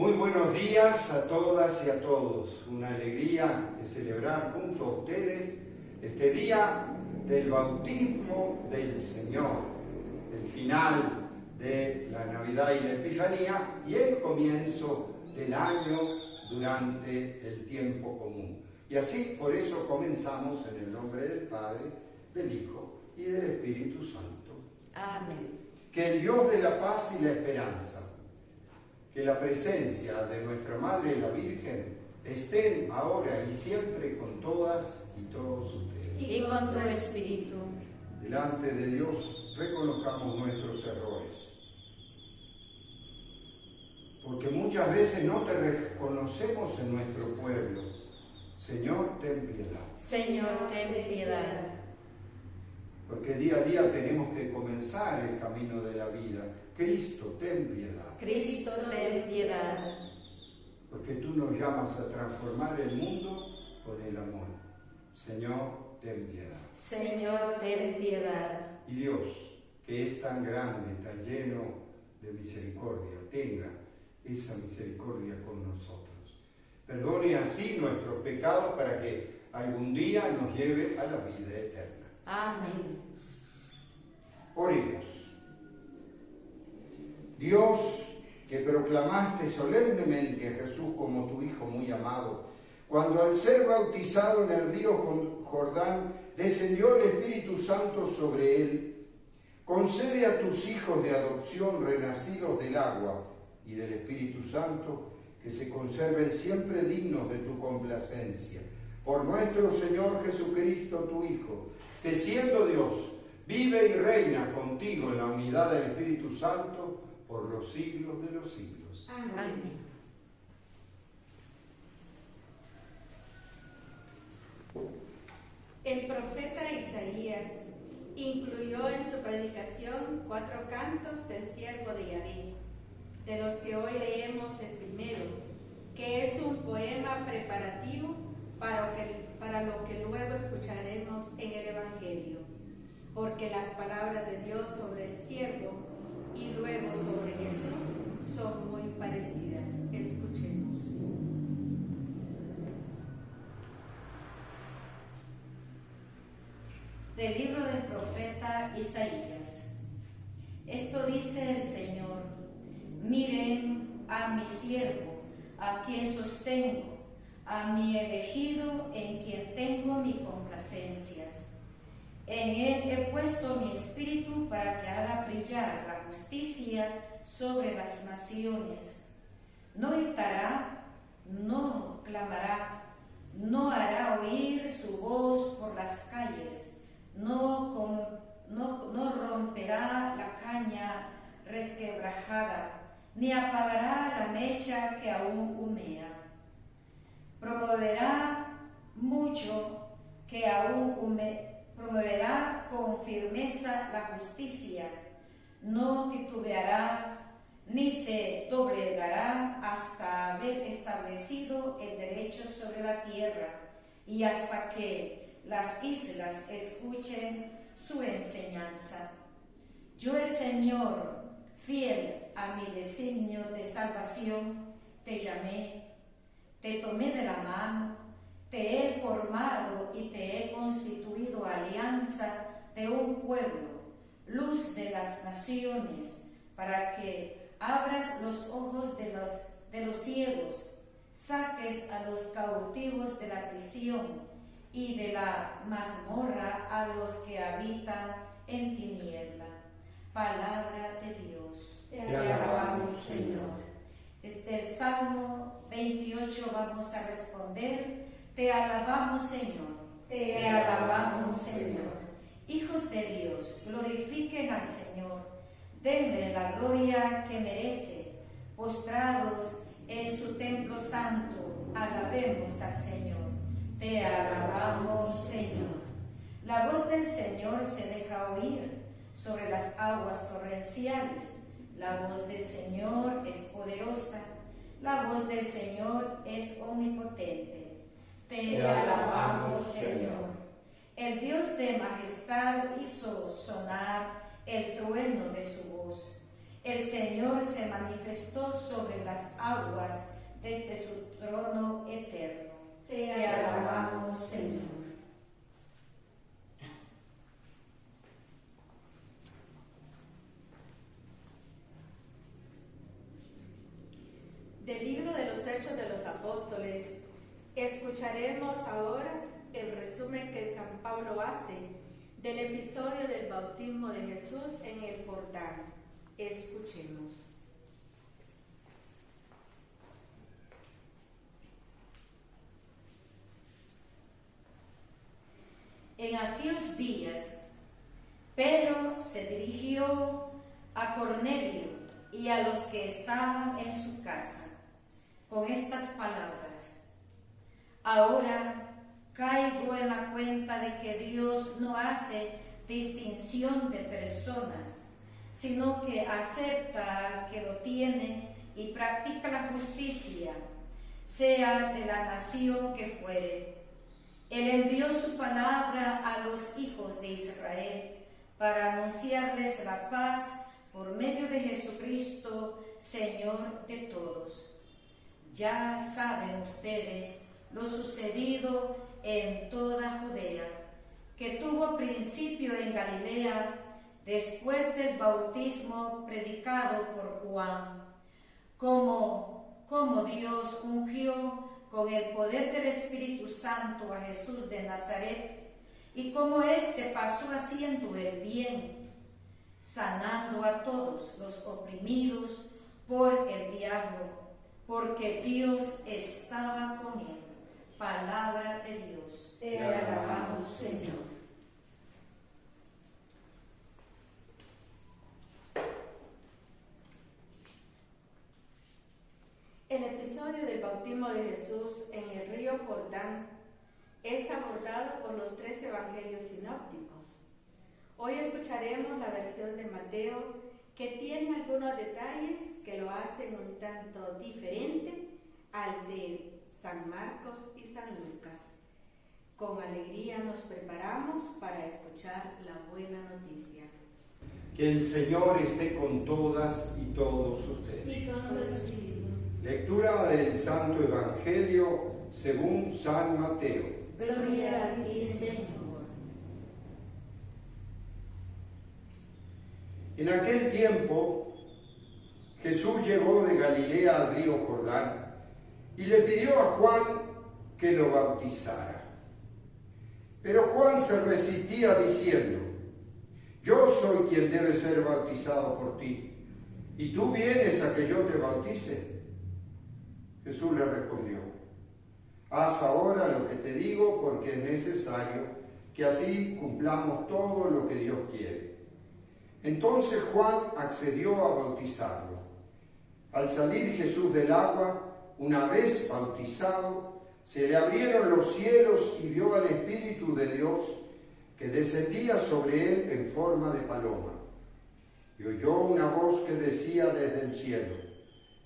Muy buenos días a todas y a todos. Una alegría de celebrar junto a ustedes este día del bautismo del Señor, el final de la Navidad y la Epifanía y el comienzo del año durante el tiempo común. Y así, por eso comenzamos en el nombre del Padre, del Hijo y del Espíritu Santo. Amén. Que el Dios de la paz y la esperanza, que la presencia de nuestra Madre la Virgen estén ahora y siempre con todas y todos ustedes. Y con tu espíritu. Delante de Dios reconozcamos nuestros errores. Porque muchas veces no te reconocemos en nuestro pueblo. Señor, ten piedad. Señor, ten piedad. Porque día a día tenemos que comenzar el camino de la vida. Cristo, ten piedad. Cristo, ten piedad. Porque tú nos llamas a transformar el mundo con el amor. Señor, ten piedad. Señor, ten piedad. Y Dios, que es tan grande, tan lleno de misericordia, tenga esa misericordia con nosotros. Perdone así nuestros pecados para que algún día nos lleve a la vida eterna. Amén. Oremos. Dios, que proclamaste solemnemente a Jesús como tu Hijo muy amado, cuando al ser bautizado en el río Jordán descendió el Espíritu Santo sobre él, concede a tus hijos de adopción renacidos del agua y del Espíritu Santo que se conserven siempre dignos de tu complacencia. Por nuestro Señor Jesucristo, tu Hijo, que siendo Dios, vive y reina contigo en la unidad del Espíritu Santo por los siglos de los siglos. Amén. El profeta Isaías incluyó en su predicación 4 cantos del siervo de Yahvé, de los que hoy leemos el primero, que es un poema preparativo para lo que luego escucharemos en el Evangelio, porque las palabras de Dios sobre el siervo y luego sobre Jesús son muy parecidas. Escuchemos. Del libro del profeta Isaías. Esto dice el Señor: miren a mi siervo, a quien sostengo, a mi elegido, en quien tengo mis complacencias. En él he puesto mi espíritu para que haga brillar la justicia sobre las naciones. No gritará, no clamará, no hará oír su voz por las calles, no romperá la caña resquebrajada, ni apagará la mecha que aún humea. Promoverá mucho que aún promoverá con firmeza la justicia, no titubeará ni se doblegará hasta haber establecido el derecho sobre la tierra y hasta que las islas escuchen su enseñanza. Yo, el Señor, fiel a mi designio de salvación, te llamé, te tomé de la mano, te he formado y te he constituido alianza de un pueblo, luz de las naciones, para que abras los ojos de los ciegos, saques a los cautivos de la prisión y de la mazmorra a los que habitan en tiniebla. Palabra de Dios. Te alabamos, Señor. Desde el Salmo 28 vamos a responder: te alabamos, Señor. Te alabamos, Señor. Hijos de Dios, glorifiquen al Señor. Denle la gloria que merece. Postrados en su templo santo, alabemos al Señor. Te alabamos, Señor. La voz del Señor se deja oír sobre las aguas torrenciales. La voz del Señor es poderosa. La voz del Señor es omnipotente. Te alabamos, Señor. El Dios de majestad hizo sonar el trueno de su voz. El Señor se manifestó sobre las aguas desde su trono eterno. Te alabamos, Señor. Del libro de los Hechos de los Apóstoles, escucharemos ahora el resumen que San Pablo hace del episodio del bautismo de Jesús en el Jordán. Escuchemos. En aquellos días, Pedro se dirigió a Cornelio y a los que estaban en su casa con estas palabras: ahora caigo en la cuenta de que Dios no hace distinción de personas, sino que acepta al que lo tiene y practica la justicia, sea de la nación que fuere. Él envió su palabra a los hijos de Israel para anunciarles la paz por medio de Jesucristo, Señor de todos. Ya saben ustedes lo sucedido en toda Judea, que tuvo principio en Galilea después del bautismo predicado por Juan, como Dios ungió con el poder del Espíritu Santo a Jesús de Nazaret, y como éste pasó haciendo el bien, sanando a todos los oprimidos por el diablo, porque Dios estaba con él. Palabra de Dios. Te alabamos, Señor. El episodio del bautismo de Jesús en el río Jordán es abordado por los 3 evangelios sinópticos. Hoy escucharemos la versión de Mateo, que tiene algunos detalles que lo hacen un tanto diferente al de San Marcos y San Lucas. Con alegría nos preparamos para escuchar la buena noticia. Que el Señor esté con todas y todos ustedes. Y con el Espíritu. Lectura del Santo Evangelio según San Mateo. Gloria a ti, Señor. En aquel tiempo, Jesús llegó de Galilea al río Jordán y le pidió a Juan que lo bautizara. Pero Juan se resistía diciendo: yo soy quien debe ser bautizado por ti, ¿y tú vienes a que yo te bautice? Jesús le respondió: haz ahora lo que te digo, porque es necesario que así cumplamos todo lo que Dios quiere. Entonces Juan accedió a bautizarlo. Al salir Jesús del agua, una vez bautizado, se le abrieron los cielos y vio al Espíritu de Dios que descendía sobre él en forma de paloma. Y oyó una voz que decía desde el cielo: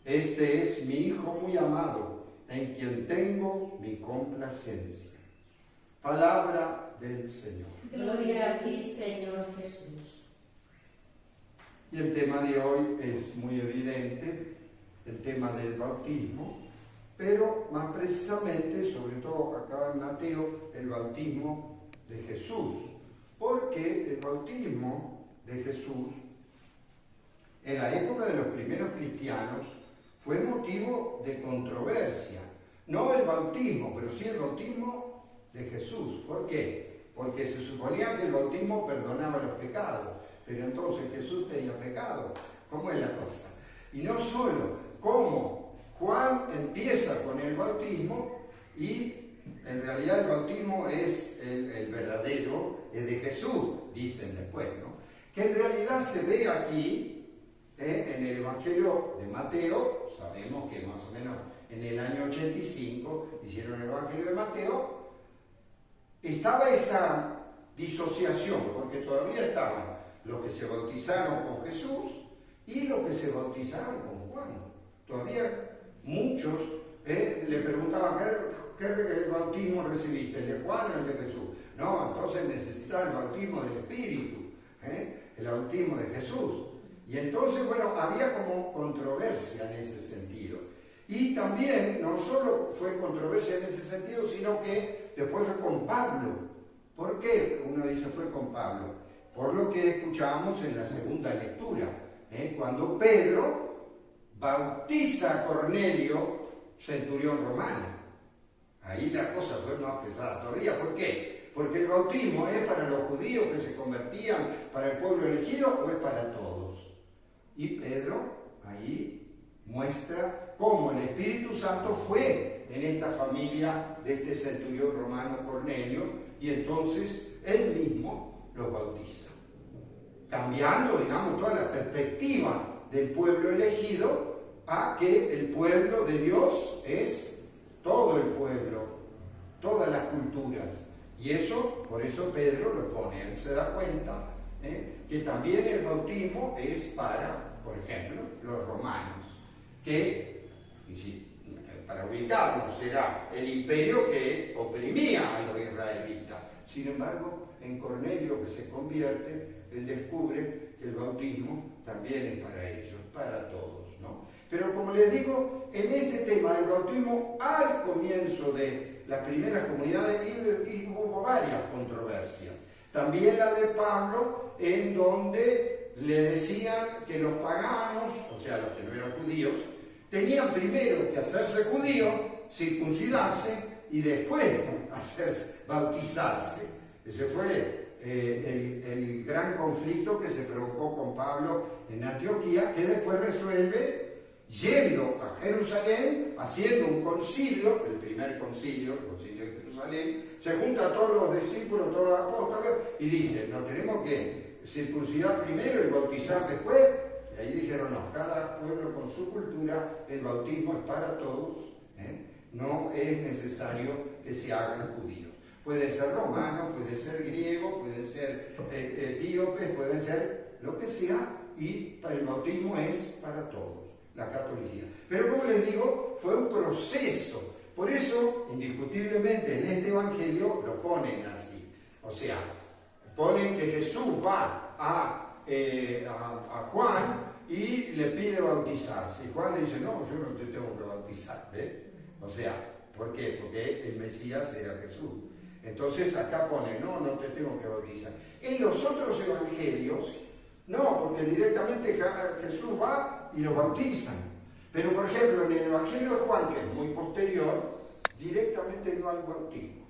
este es mi Hijo muy amado, en quien tengo mi complacencia. Palabra del Señor. Gloria a ti, Señor Jesús. Y el tema de hoy es muy evidente, el tema del bautismo, pero más precisamente, sobre todo acá en Mateo, el bautismo de Jesús, porque el bautismo de Jesús en la época de los primeros cristianos fue motivo de controversia. No el bautismo, pero sí el bautismo de Jesús. ¿Por qué? Porque se suponía que el bautismo perdonaba los pecados, pero entonces Jesús tenía pecado. ¿Cómo es la cosa? Y no solo, ¿cómo? Juan empieza con el bautismo y en realidad el bautismo es el verdadero, es de Jesús, dicen después, ¿no? Que en realidad se ve aquí, en el Evangelio de Mateo. Sabemos que más o menos en el año 85 hicieron el Evangelio de Mateo. Estaba esa disociación, porque todavía estaban los que se bautizaron con Jesús y los que se bautizaron con Juan. Todavía muchos le preguntaban: ¿qué bautismo recibiste? ¿El de Juan o el de Jesús? No, entonces necesitaba el bautismo del Espíritu, el bautismo de Jesús. Y entonces, bueno, había como controversia en ese sentido. Y también, no solo fue controversia en ese sentido, sino que después fue con Pablo. ¿Por qué uno dice fue con Pablo? Por lo que escuchábamos en la segunda lectura, cuando Pedro bautiza a Cornelio, centurión romano. Ahí la cosa fue más pesada todavía. ¿Por qué? Porque el bautismo es para los judíos que se convertían, para el pueblo elegido, o es para todos. Y Pedro ahí muestra cómo el Espíritu Santo fue en esta familia de este centurión romano Cornelio, y entonces él mismo los bautiza, cambiando, digamos, toda la perspectiva del pueblo elegido a que el pueblo de Dios es todo el pueblo, todas las culturas. Y eso, por eso Pedro lo pone, él se da cuenta que también el bautismo es para, por ejemplo, los romanos, que, para ubicarnos, era el imperio que oprimía a los israelitas. Sin embargo, en Cornelio, que se convierte, él descubre que el bautismo también es para ellos, para todos, ¿no? Pero como les digo, en este tema del bautismo, al comienzo de las primeras comunidades hubo varias controversias. También la de Pablo, en donde le decían que los paganos, o sea, los que no eran judíos, tenían primero que hacerse judíos, circuncidarse y después bautizarse. Ese fue el gran conflicto que se provocó con Pablo en Antioquía, que después resuelve yendo a Jerusalén, haciendo un concilio, el primer concilio, el concilio de Jerusalén, se junta a todos los discípulos, todos los apóstoles, y dice, nos tenemos que circuncidar primero y bautizar después. Y ahí dijeron, no, cada pueblo con su cultura, el bautismo es para todos, no es necesario que se hagan judíos. Pueden ser romanos, pueden ser griegos, pueden ser etíopes, pueden ser lo que sea, y el bautismo es para todos, la catolicidad. Pero como les digo, fue un proceso. Por eso, indiscutiblemente, en este evangelio lo ponen así. O sea, ponen que Jesús va a Juan y le pide bautizarse. Y Juan le dice, no, yo no te tengo que bautizar. O sea, ¿por qué? Porque el Mesías era Jesús. Entonces acá pone, no te tengo que bautizar. En los otros evangelios, no, porque directamente Jesús va y lo bautizan. Pero por ejemplo, en el evangelio de Juan, que es muy posterior, directamente no hay bautismo.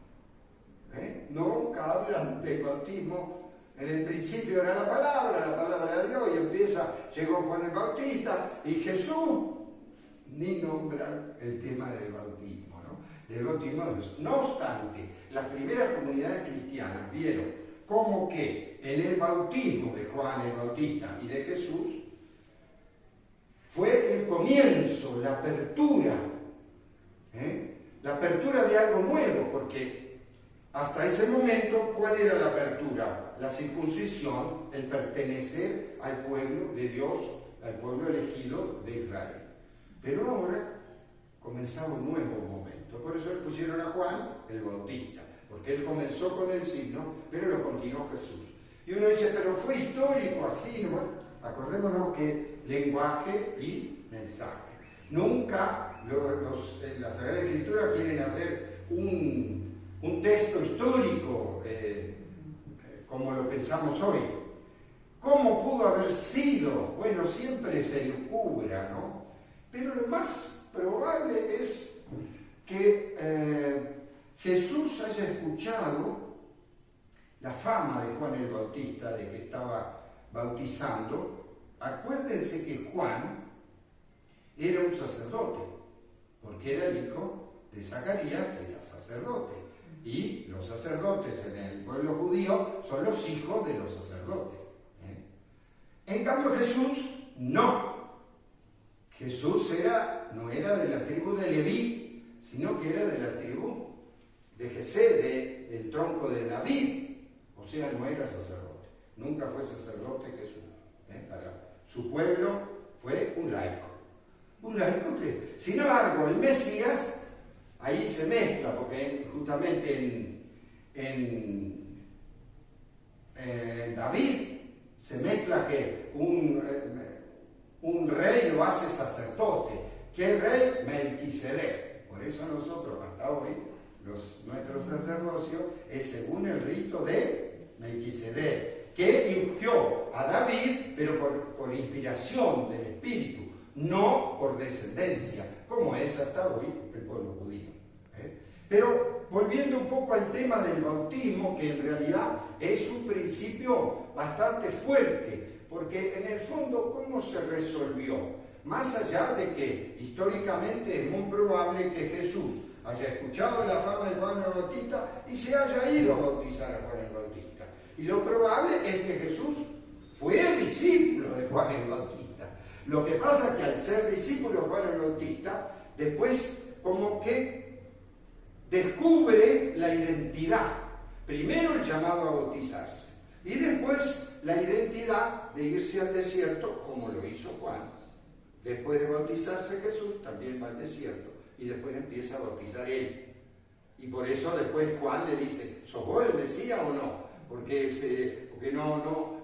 Nunca hablan del bautismo. En el principio era la palabra de Dios, y llegó Juan el Bautista, y Jesús ni nombra el tema del bautismo, ¿no? Del bautismo de Jesús. No obstante, las primeras comunidades cristianas vieron como que en el bautismo de Juan el Bautista y de Jesús fue el comienzo, la apertura de algo nuevo, porque hasta ese momento, ¿cuál era la apertura? La circuncisión, el pertenecer al pueblo de Dios, al pueblo elegido de Israel. Pero ahora comenzaba un nuevo momento. Por eso le pusieron a Juan el Bautista, porque él comenzó con el signo, pero lo continuó Jesús. Y uno dice, pero fue histórico así, ¿no? Acordémonos que lenguaje y mensaje. Nunca la Sagrada Escritura quieren hacer un texto histórico como lo pensamos hoy. ¿Cómo pudo haber sido? Bueno, siempre se elucubra, ¿no? Pero lo más probable es que Jesús haya escuchado la fama de Juan el Bautista, de que estaba bautizando. Acuérdense que Juan era un sacerdote, porque era el hijo de Zacarías, que era sacerdote. Y los sacerdotes en el pueblo judío son los hijos de los sacerdotes. En cambio Jesús, no. Jesús no era de la tribu de Leví, sino que era de la tribu de Jesé, del tronco de David. O sea, no era sacerdote. Nunca fue sacerdote Jesús. Para su pueblo fue un laico. Un laico que, sin embargo, el Mesías ahí se mezcla, porque justamente en David se mezcla que un rey lo hace sacerdote. ¿Qué rey? Melquisedec. Por eso nosotros hasta hoy, nuestro sacerdocio es según el rito de Melquisedec, que ungió a David, pero por inspiración del Espíritu, no por descendencia, como es hasta hoy el pueblo judío. Pero volviendo un poco al tema del bautismo, que en realidad es un principio bastante fuerte, porque en el fondo, ¿cómo se resolvió? Más allá de que históricamente es muy probable que Jesús haya escuchado la fama de Juan el Bautista y se haya ido a bautizar a Juan el Bautista. Y lo probable es que Jesús fue discípulo de Juan el Bautista. Lo que pasa es que al ser discípulo de Juan el Bautista, después como que descubre la identidad. Primero el llamado a bautizarse y después la identidad de irse al desierto, como lo hizo Juan. Después de bautizarse Jesús, también va al desierto y después empieza a bautizar él. Y por eso después Juan le dice, ¿sos vos el Mesías o no? Porque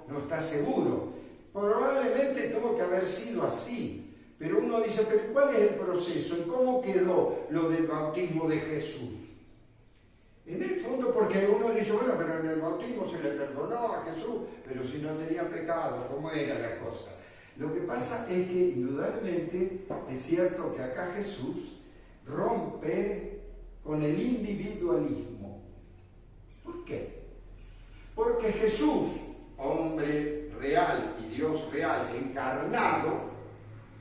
no está seguro. Probablemente tuvo que haber sido así. Pero uno dice, ¿pero cuál es el proceso? ¿Y cómo quedó lo del bautismo de Jesús? En el fondo, porque uno dice, bueno, pero en el bautismo se le perdonó a Jesús, pero si no tenía pecado, ¿cómo era la cosa? Lo que pasa es que, indudablemente, es cierto que acá Jesús rompe con el individualismo. ¿Por qué? Porque Jesús, hombre real y Dios real encarnado,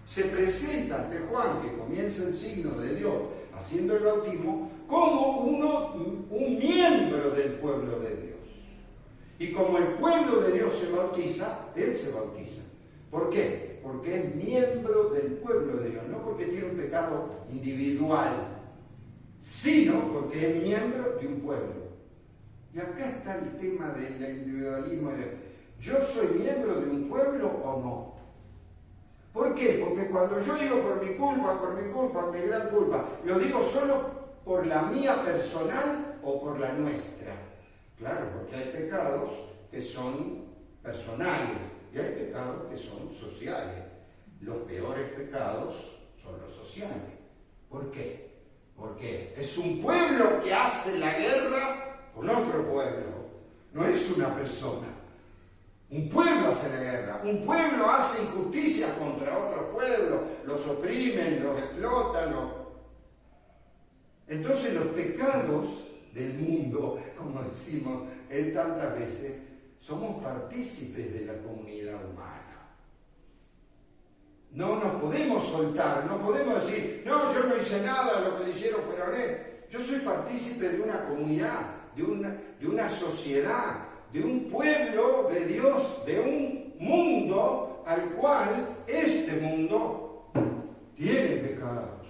se presenta ante Juan, que comienza el signo de Dios haciendo el bautismo, como un miembro del pueblo de Dios. Y como el pueblo de Dios se bautiza, él se bautiza. ¿Por qué? Porque es miembro del pueblo de Dios, no porque tiene un pecado individual, sino porque es miembro de un pueblo. Y acá está el tema del individualismo. ¿Yo soy miembro de un pueblo o no? ¿Por qué? Porque cuando yo digo por mi culpa, mi gran culpa, ¿lo digo solo por la mía personal o por la nuestra? Claro, porque hay pecados que son personales y hay pecados que son sociales. Los peores pecados son los sociales. ¿Por qué? Porque es un pueblo que hace la guerra con otro pueblo, no es una persona. Un pueblo hace la guerra, un pueblo hace injusticia contra otro pueblo, los oprimen, los explotan. Entonces los pecados del mundo, como decimos tantas veces, somos partícipes de la comunidad humana. No nos podemos soltar, no podemos decir, no, yo no hice nada, lo que le hicieron fueron ellos. Yo soy partícipe de una comunidad, de una sociedad, de un pueblo de Dios, de un mundo al cual este mundo tiene pecados,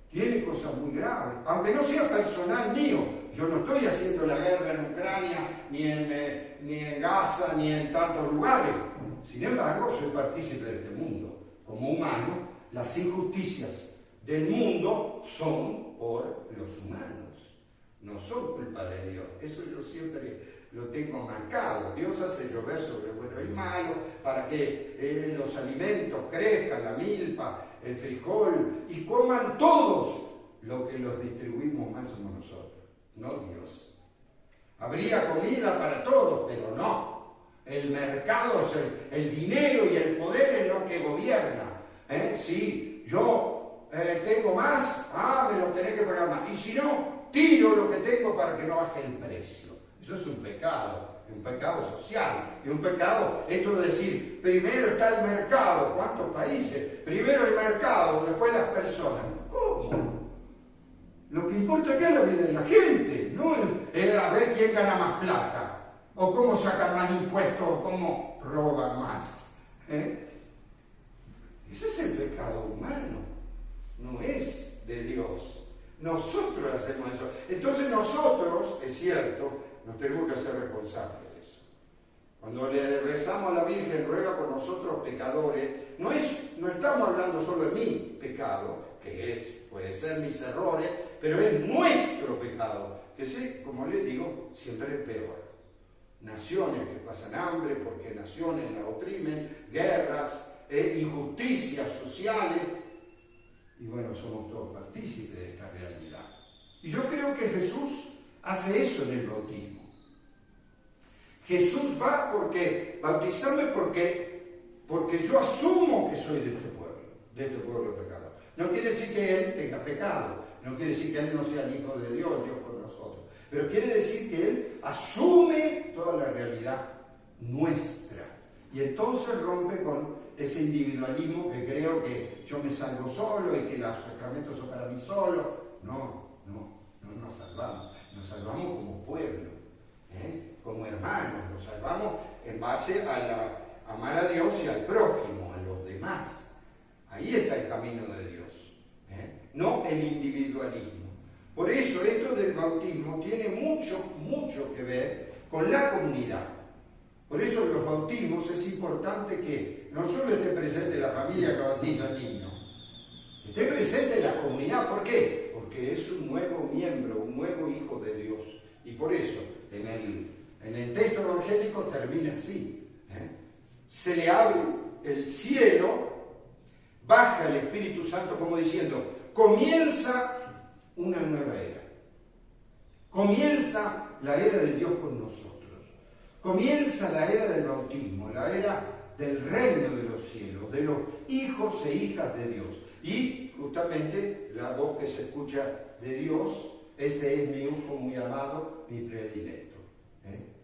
tiene cosas muy graves, aunque no sea personal mío. Yo no estoy haciendo la guerra en Ucrania, ni en Gaza, ni en tantos lugares. Sin embargo, soy partícipe de este mundo. Como humano, las injusticias del mundo son por los humanos, no son culpa de Dios. Eso yo siempre lo tengo marcado. Dios hace llover sobre bueno y malo para que los alimentos crezcan, la milpa, el frijol, y coman todos. Lo que los distribuimos mal somos nosotros, no Dios. Habría comida para todos, pero no. El mercado, el dinero y el poder es lo que gobierna. Si yo tengo más, me lo tenés que pagar más. Y si no, tiro lo que tengo para que no baje el precio. Eso es un pecado social, y un pecado, esto de decir, primero está el mercado, ¿cuántos países? Primero el mercado, después las personas. ¿Cómo? Lo que importa acá es la vida de la gente, no a ver quién gana más plata, o cómo sacan más impuestos, o cómo roban más. Ese es el pecado humano, no es de Dios. Nosotros hacemos eso. Entonces nosotros, es cierto, nos tenemos que hacer responsables de eso. Cuando le rezamos a la Virgen, ruega por nosotros pecadores, no estamos hablando solo de mi pecado, que puede ser mis errores, pero es nuestro pecado, que es, como les digo, siempre es peor. naciones que pasan hambre, porque naciones la oprimen, guerras, injusticias sociales. Y bueno, somos todos partícipes de esta realidad. Y yo creo que Jesús hace eso en el bautismo. Jesús va bautizarme porque yo asumo que soy de este pueblo pecador. No quiere decir que Él tenga pecado, no quiere decir que Él no sea el Hijo de Dios, el Dios con nosotros, pero quiere decir que Él asume toda la realidad nuestra. Y entonces rompe con ese individualismo que creo que yo me salvo solo y que los sacramentos son para mí solo. No nos salvamos como pueblo, como hermanos, nos salvamos en base a amar a Dios y al prójimo, a los demás. Ahí está el camino de Dios, no el individualismo. Por eso esto del bautismo tiene mucho que ver con la comunidad. Por eso en los bautismos es importante que no solo esté presente la familia que bautiza al niño, esté presente la comunidad. ¿Por qué? Porque es un nuevo miembro, un nuevo hijo de Dios. Y por eso en el texto evangélico termina así. Se le abre el cielo, baja el Espíritu Santo como diciendo, comienza una nueva era. Comienza la era de Dios con nosotros. Comienza la era del bautismo, la era del reino de los cielos, de los hijos e hijas de Dios. Y justamente la voz que se escucha de Dios, este es mi hijo muy amado, mi predilecto.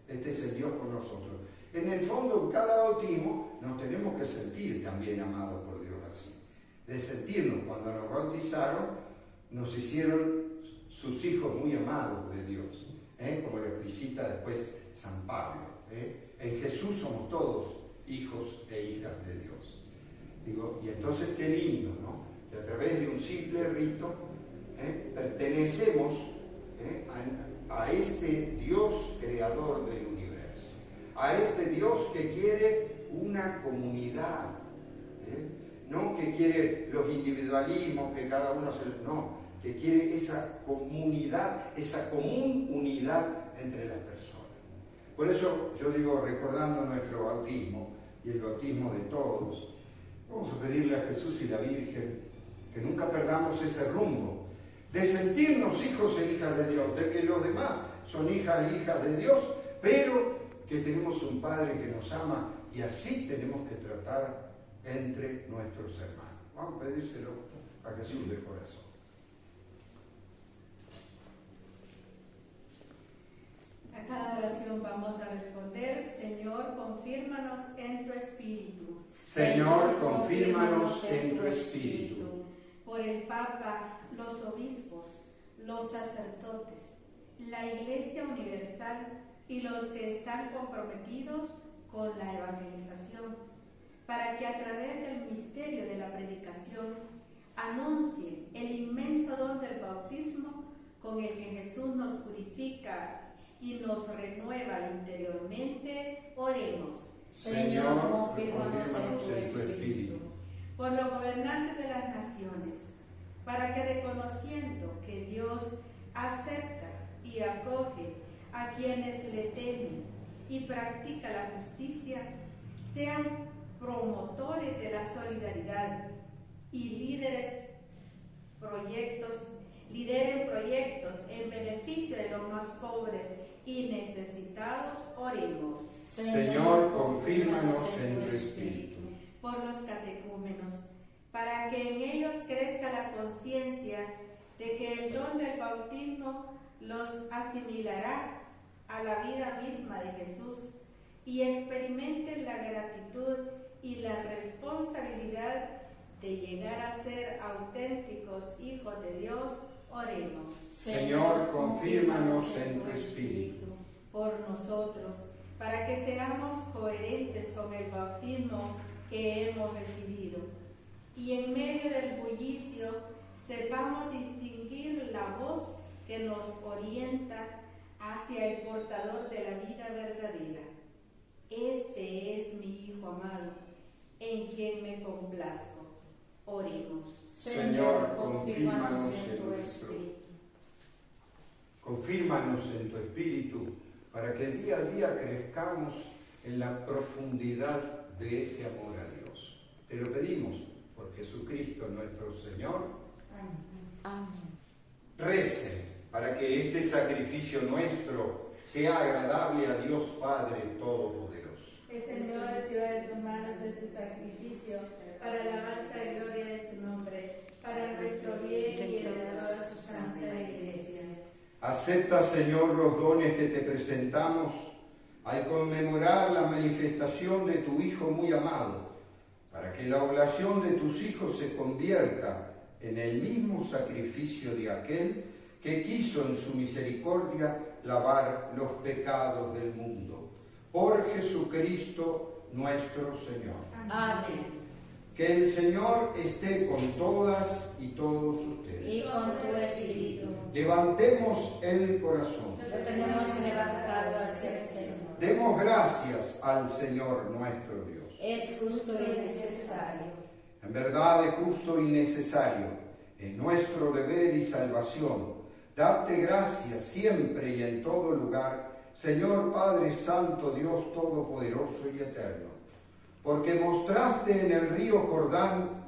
Este es el Dios con nosotros. En el fondo, en cada bautismo nos tenemos que sentir también amados por Dios así. De sentirnos, cuando nos bautizaron, nos hicieron sus hijos muy amados de Dios, como lo explicita después San Pablo. En Jesús somos todos hijos e hijas de Dios. Y entonces qué lindo, ¿no? Que a través de un simple rito pertenecemos a este Dios creador del universo, a este Dios que quiere una comunidad, no que quiere los individualismos, que cada uno no, que quiere esa comunidad, esa común unidad entre las personas. Por eso yo digo, recordando nuestro bautismo y el bautismo de todos, vamos a pedirle a Jesús y la Virgen que nunca perdamos ese rumbo de sentirnos hijos e hijas de Dios, de que los demás son hijas e hijas de Dios, pero que tenemos un Padre que nos ama y así tenemos que tratar entre nuestros hermanos. Vamos a pedírselo a Jesús de corazón. A cada oración vamos a responder, Señor, confírmanos en tu Espíritu. Señor, confírmanos en tu Espíritu. Por el Papa, los obispos, los sacerdotes, la Iglesia Universal y los que están comprometidos con la evangelización, para que a través del misterio de la predicación anuncien el inmenso don del bautismo con el que Jesús nos purifica y nos renueva interiormente. Oremos. Señor, confírmanos en tu Espíritu. Por los gobernantes de las naciones, para que reconociendo que Dios acepta y acoge a quienes le temen y practica la justicia, sean promotores de la solidaridad y lideren proyectos en beneficio de los más pobres y necesitados. Oremos. Señor, confírmanos en tu Espíritu. Por los catecúmenos, para que en ellos crezca la conciencia de que el don del bautismo los asimilará a la vida misma de Jesús y experimenten la gratitud y la responsabilidad de llegar a ser auténticos hijos de Dios. Oremos. Señor, confírmanos en tu Espíritu. Por nosotros, para que seamos coherentes con el bautismo que hemos recibido y en medio del bullicio sepamos distinguir la voz que nos orienta hacia el portador de la vida verdadera. Este es mi Hijo amado, en quien me complazco. Oremos. Señor, confírmanos en tu Espíritu. Confírmanos en tu Espíritu, para que día a día crezcamos en la profundidad de ese amor a Dios. Te lo pedimos por Jesucristo nuestro Señor. Amén. Recen para que este sacrificio nuestro sea agradable a Dios Padre Todopoderoso. El Señor reciba de tus manos este sacrificio para alabanza y gloria de su nombre, para nuestro bien y el de toda su santa Iglesia. Acepta, Señor, los dones que te presentamos al conmemorar la manifestación de tu Hijo muy amado, para que la oblación de tus hijos se convierta en el mismo sacrificio de aquel que quiso en su misericordia lavar los pecados del mundo. Por Jesucristo nuestro Señor. Amén. Que el Señor esté con todas y todos ustedes. Y con tu espíritu. Levantemos el corazón. Lo tenemos levantado hacia el Señor. Demos gracias al Señor nuestro Dios. Es justo y necesario. En verdad es justo y necesario, es nuestro deber y salvación, darte gracias siempre y en todo lugar, Señor Padre Santo, Dios Todopoderoso y Eterno, porque mostraste en el río Jordán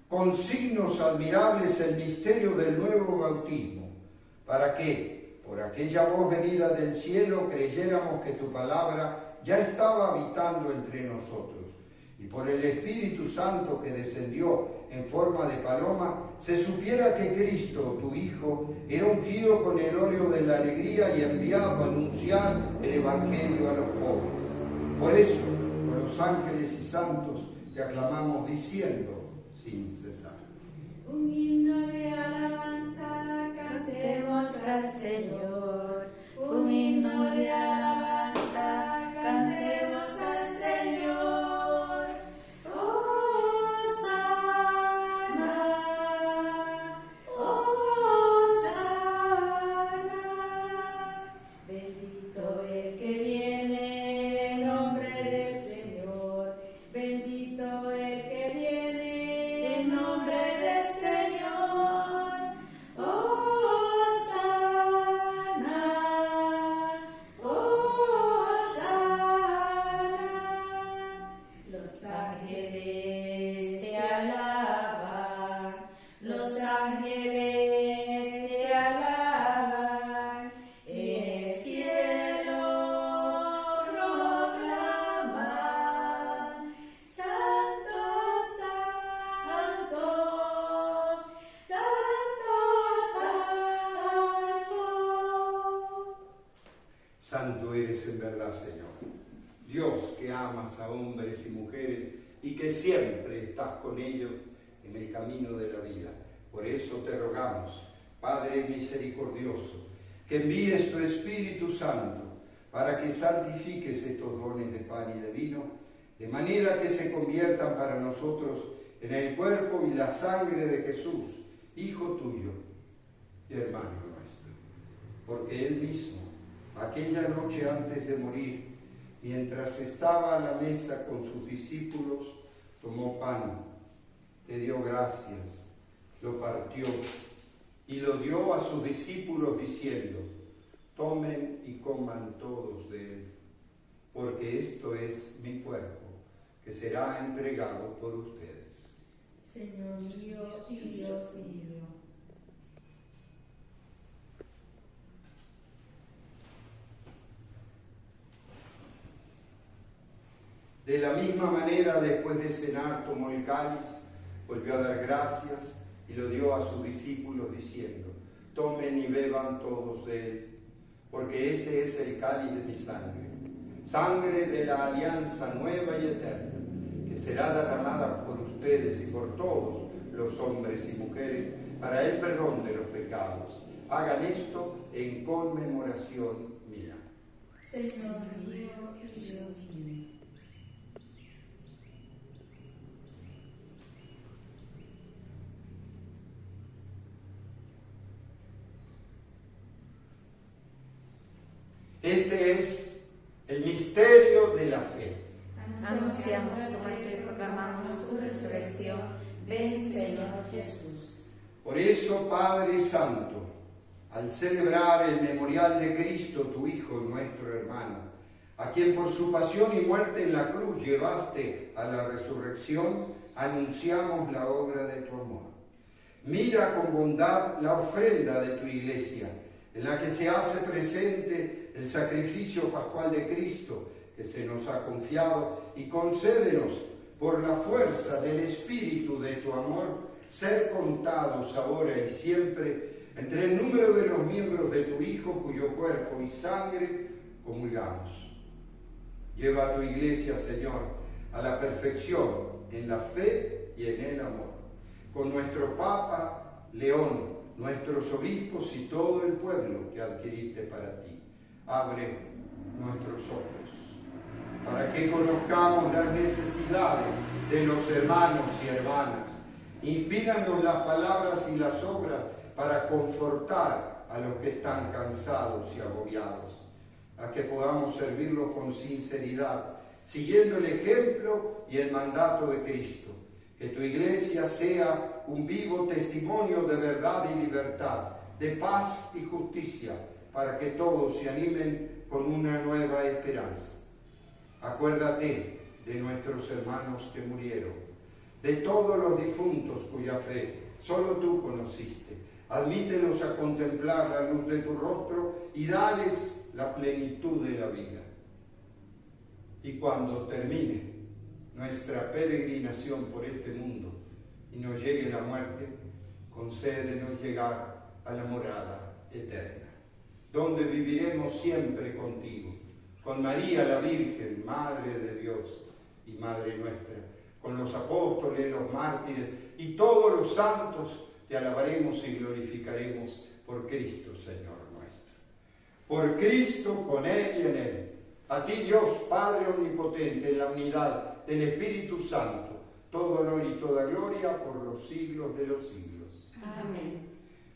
con signos admirables el misterio del nuevo bautismo, para que, por aquella voz venida del cielo, creyéramos que tu palabra ya estaba habitando entre nosotros. Y por el Espíritu Santo que descendió en forma de paloma, se supiera que Cristo, tu Hijo, era ungido con el óleo de la alegría y enviado a anunciar el Evangelio a los pobres. Por eso, con los ángeles y santos, te aclamamos diciendo sin cesar. Un himno de alabanza Cantemos al Señor. Un himno de alabanza. Cantemos al Señor. Santo eres en verdad, Señor, Dios que amas a hombres y mujeres y que siempre estás con ellos en el camino de la vida. Por eso te rogamos, Padre misericordioso, que envíes tu Espíritu Santo para que santifiques estos dones de pan y de vino, de manera que se conviertan para nosotros en el cuerpo y la sangre de Jesús, Hijo tuyo y hermano nuestro. Porque Él mismo, aquella noche antes de morir, mientras estaba a la mesa con sus discípulos, tomó pan, te dio gracias, lo partió y lo dio a sus discípulos diciendo: tomen y coman todos de él, porque esto es mi cuerpo, que será entregado por ustedes. Señor mío y Dios mío. De la misma manera, después de cenar, tomó el cáliz, volvió a dar gracias y lo dio a sus discípulos diciendo: tomen y beban todos de él, porque este es el cáliz de mi sangre, sangre de la alianza nueva y eterna, que será derramada por ustedes y por todos los hombres y mujeres para el perdón de los pecados. Hagan esto en conmemoración mía. Señor mío y Dios mío. Este es el misterio de la fe. Anunciamos tu muerte y proclamamos tu resurrección. Ven, Señor Jesús. Por eso, Padre Santo, al celebrar el memorial de Cristo, tu Hijo y nuestro hermano, a quien por su pasión y muerte en la cruz llevaste a la resurrección, anunciamos la obra de tu amor. Mira con bondad la ofrenda de tu iglesia, en la que se hace presente el sacrificio pascual de Cristo que se nos ha confiado, y concédenos, por la fuerza del Espíritu de tu amor, ser contados ahora y siempre entre el número de los miembros de tu Hijo, cuyo cuerpo y sangre comulgamos. Lleva a tu iglesia, Señor, a la perfección en la fe y en el amor, con nuestro Papa León, nuestros obispos y todo el pueblo que adquiriste para ti. Abre nuestros ojos, para que conozcamos las necesidades de los hermanos y hermanas. Inspíranos las palabras y las obras para confortar a los que están cansados y agobiados, a que podamos servirlos con sinceridad, siguiendo el ejemplo y el mandato de Cristo. Que tu iglesia sea un vivo testimonio de verdad y libertad, de paz y justicia, para que todos se animen con una nueva esperanza. Acuérdate de nuestros hermanos que murieron, de todos los difuntos cuya fe solo tú conociste. Admítelos a contemplar la luz de tu rostro y dales la plenitud de la vida. Y cuando termine nuestra peregrinación por este mundo y nos llegue la muerte, concédenos llegar a la morada eterna, donde viviremos siempre contigo, con María la Virgen, Madre de Dios y Madre nuestra, con los apóstoles, los mártires y todos los santos. Te alabaremos y glorificaremos por Cristo, Señor nuestro. Por Cristo, con Él y en Él. A ti, Dios, Padre omnipotente, en la unidad del Espíritu Santo, todo honor y toda gloria por los siglos de los siglos. Amén.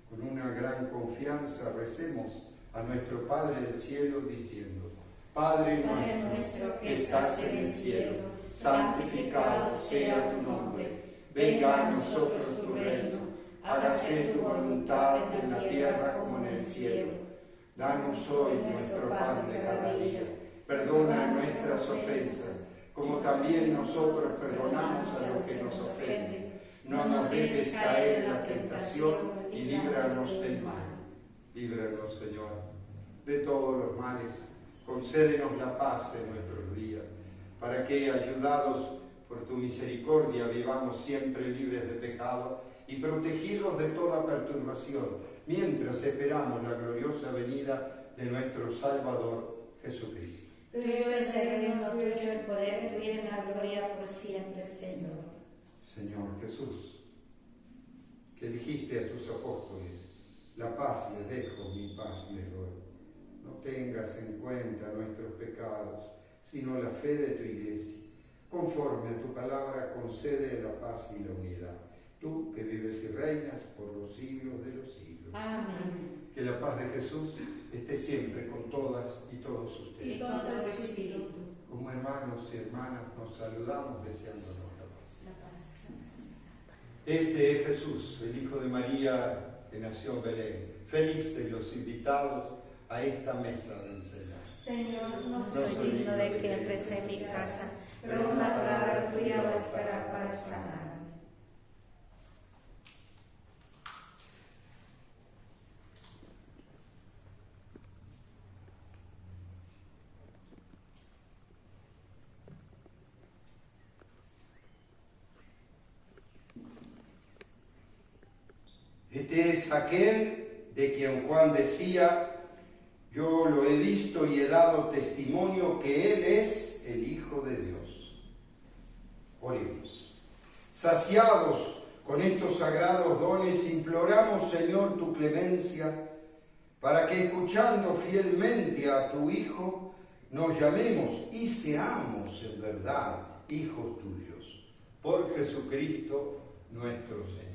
Con una gran confianza recemos a nuestro Padre del cielo diciendo: Padre nuestro que estás en el cielo, santificado sea tu nombre. Venga a nosotros tu reino. Hágase tu voluntad en la tierra como en el cielo. Danos hoy nuestro pan de cada día. Perdona nuestras ofensas, como también nosotros perdonamos a los que nos ofenden. No nos dejes caer en la tentación y líbranos del mal. Líbranos, Señor, de todos los males. Concédenos la paz en nuestros días, para que, ayudados por tu misericordia, vivamos siempre libres de pecado y protegidos de toda perturbación, mientras esperamos la gloriosa venida de nuestro Salvador Jesucristo. Tuyo es el reino, tuyo el poder, tuya es la gloria por siempre, Señor. Señor Jesús, que dijiste a tus apóstoles: la paz les dejo, mi paz les doy. No tengas en cuenta nuestros pecados, sino la fe de tu iglesia. Conforme a tu palabra, concede la paz y la unidad. Tú que vives y reinas por los siglos de los siglos. Amén. Que la paz de Jesús esté siempre con todas y todos ustedes. Y con tu espíritu. Como hermanos y hermanas nos saludamos deseándonos la paz. Este es Jesús, el Hijo de María, que nació en Belén. Felices los invitados a esta mesa de enseñanza. Señor, No soy digno de que entres en mi casa, pero una palabra tuya bastará para sanarme. Este es aquel de quien Juan decía: yo lo he visto y he dado testimonio que Él es el Hijo de Dios. Oremos. Saciados con estos sagrados dones, imploramos, Señor, tu clemencia, para que, escuchando fielmente a tu Hijo, nos llamemos y seamos en verdad hijos tuyos. Por Jesucristo nuestro Señor.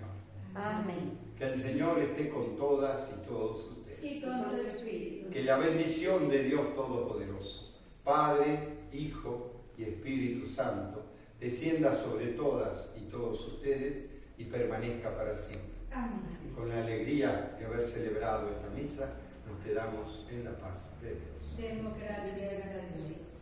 Amén. Que el Señor esté con todas y todos ustedes. y con tu espíritu. Que la bendición de Dios Todopoderoso, Padre, Hijo y Espíritu Santo, descienda sobre todas y todos ustedes y permanezca para siempre. Amén. Y con la alegría de haber celebrado esta misa, nos quedamos en la paz de Dios. Demos gracias a Dios.